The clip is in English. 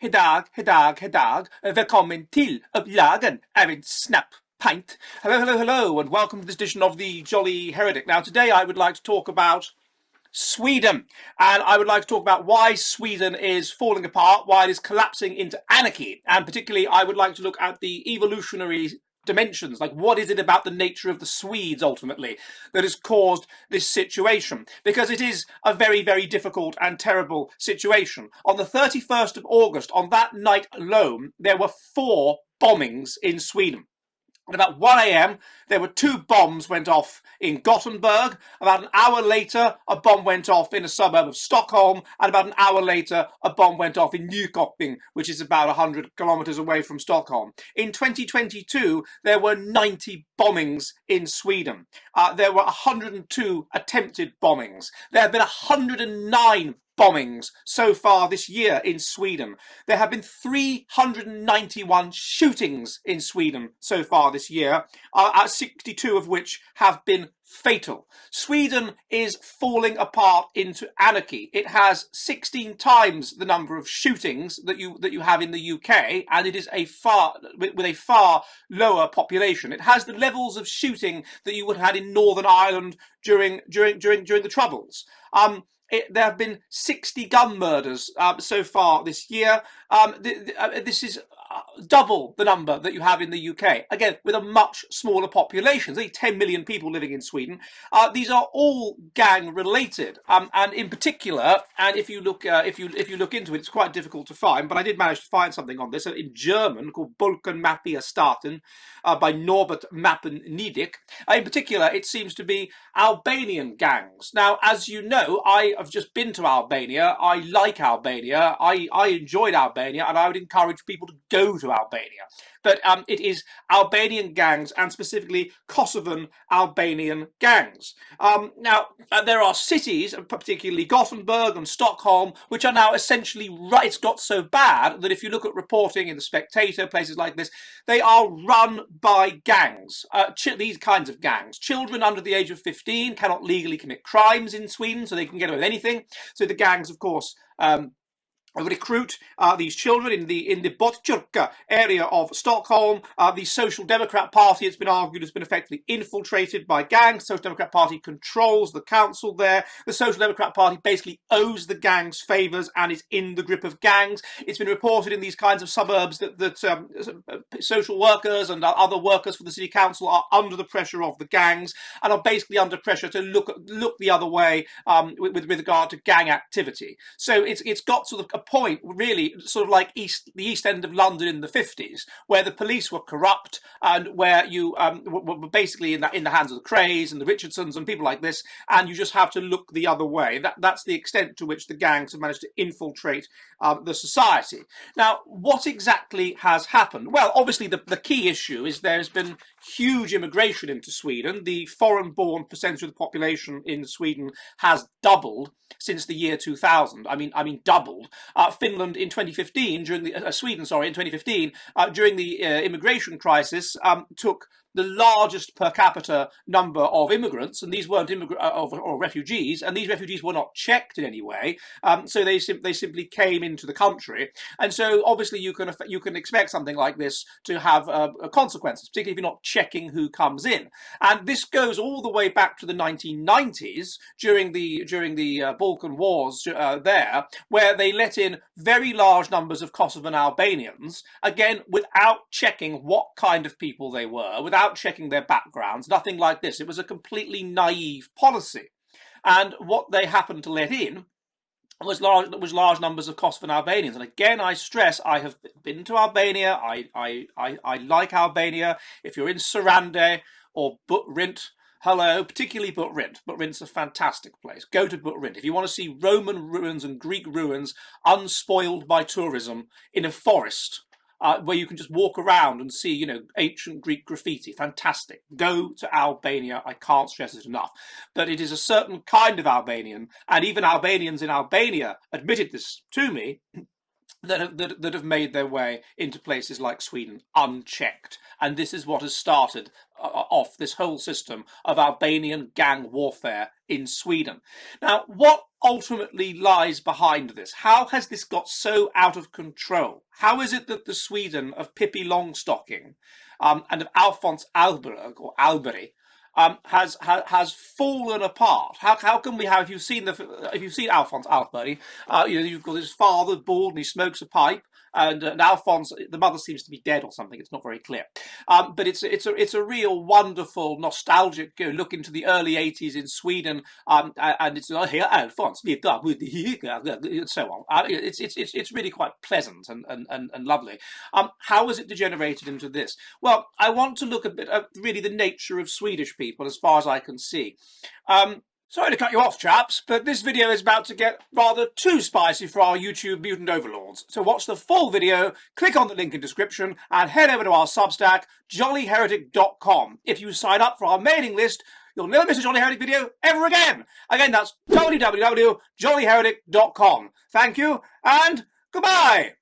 Hedag, Velkommen till upplagan, även Snap Pint. Hello, and welcome to this edition of the Jolly Heretic. Now, today I would like to talk about Sweden, and I would like to talk about why Sweden is falling apart, why it is collapsing into anarchy, and particularly I would like to look at the evolutionary dimensions, like what is it about the nature of the Swedes ultimately that has caused this situation, because it is a very, very difficult and terrible situation. On the 31st of August, on that night alone, there were 4 bombings in Sweden. At about 1 a.m, there were 2 bombs went off in Gothenburg. About an hour later, a bomb went off in a suburb of Stockholm. And about an hour later, a bomb went off in Nyköping, which is about 100 kilometers away from Stockholm. In 2022, there were 90 bombings in Sweden. There were 102 attempted bombings. There have been 109 bombings so far this year in Sweden. There have been 391 shootings in Sweden so far this year, 62 of which have been fatal. Sweden is falling apart into anarchy. It has 16 times the number of shootings that you have in the UK, and it is with a far lower population. It has the levels of shooting that you would have had in Northern Ireland during the Troubles. There have been 60 gun murders so far this year. This is double the number that you have in the UK. Again, with a much smaller population. There's only 10 million people living in Sweden. These are all gang related, and in particular, and if you look into it, it's quite difficult to find. But I did manage to find something on this in German called Balkanmafia Staaten by Norbert Mappen-Niedig. In particular, it seems to be Albanian gangs. Now, as you know, I have just been to Albania. I like Albania. I enjoyed Albania, and I would encourage people to go to Albania. But it is Albanian gangs, and specifically Kosovan Albanian gangs. Now, there are cities, particularly Gothenburg and Stockholm, which are now essentially it's got so bad that if you look at reporting in The Spectator, places like this, they are run by gangs. These kinds of gangs. Children under the age of 15 cannot legally commit crimes in Sweden, so they can get away with anything. So the gangs, of course, recruit these children in the Botkyrka area of Stockholm. The Social Democrat Party, it's been argued, has been effectively infiltrated by gangs. The Social Democrat Party controls the council there. The Social Democrat Party basically owes the gangs favours and is in the grip of gangs. It's been reported in these kinds of suburbs that social workers and other workers for the city council are under the pressure of the gangs and are basically under pressure to look the other way with regard to gang activity. So it's got sort of a point, really, sort of like the East End of London in the 50s, where the police were corrupt and where you were basically in the hands of the Krays and the Richardsons and people like this, and you just have to look the other way. That's the extent to which the gangs have managed to infiltrate the society. Now, what exactly has happened? Well, obviously the key issue is there's been huge immigration into Sweden. The foreign-born percentage of the population in Sweden has doubled since the year 2000. I mean doubled. Finland in 2015, Sweden, in 2015, during the immigration crisis, took the largest per capita number of immigrants, and these weren't or refugees, and these refugees were not checked in any way. So they simply came into the country, and so obviously you can expect something like this to have consequences, particularly if you're not checking who comes in. And this goes all the way back to the 1990s during the Balkan Wars there, where they let in very large numbers of Kosovan Albanians, again without checking what kind of people they were, without checking their backgrounds, nothing like this. It was a completely naive policy. And what they happened to let in was large numbers of Kosovan Albanians. And again, I stress, I have been to Albania. I like Albania. If you're in Sarande or Butrint, hello, particularly Butrint. Butrint's a fantastic place. Go to Butrint. If you want to see Roman ruins and Greek ruins unspoiled by tourism in a forest, where you can just walk around and see, ancient Greek graffiti. Fantastic. Go to Albania. I can't stress it enough. But it is a certain kind of Albanian, and even Albanians in Albania admitted this to me, that have made their way into places like Sweden unchecked. And this is what has started off this whole system of Albanian gang warfare in Sweden. Now, what ultimately lies behind this? How has this got so out of control? How is it that the Sweden of Pippi Longstocking and of Alphonse Alberg has fallen apart? How can we have? If you've seen Alphonse Alberg, you've got his father bald and he smokes a pipe. And Alphonse, the mother seems to be dead or something. It's not very clear, but it's a real wonderful nostalgic look into the early '80s in Sweden, and it's here Alphonse, and so on. It's really quite pleasant and lovely. How has it degenerated into this? Well, I want to look a bit at really the nature of Swedish people, as far as I can see. Sorry to cut you off, chaps, but this video is about to get rather too spicy for our YouTube mutant overlords. So watch the full video, click on the link in description, and head over to our Substack, jollyheretic.com. If you sign up for our mailing list, you'll never miss a Jolly Heretic video ever again. Again, that's www.jollyheretic.com. Thank you, and goodbye!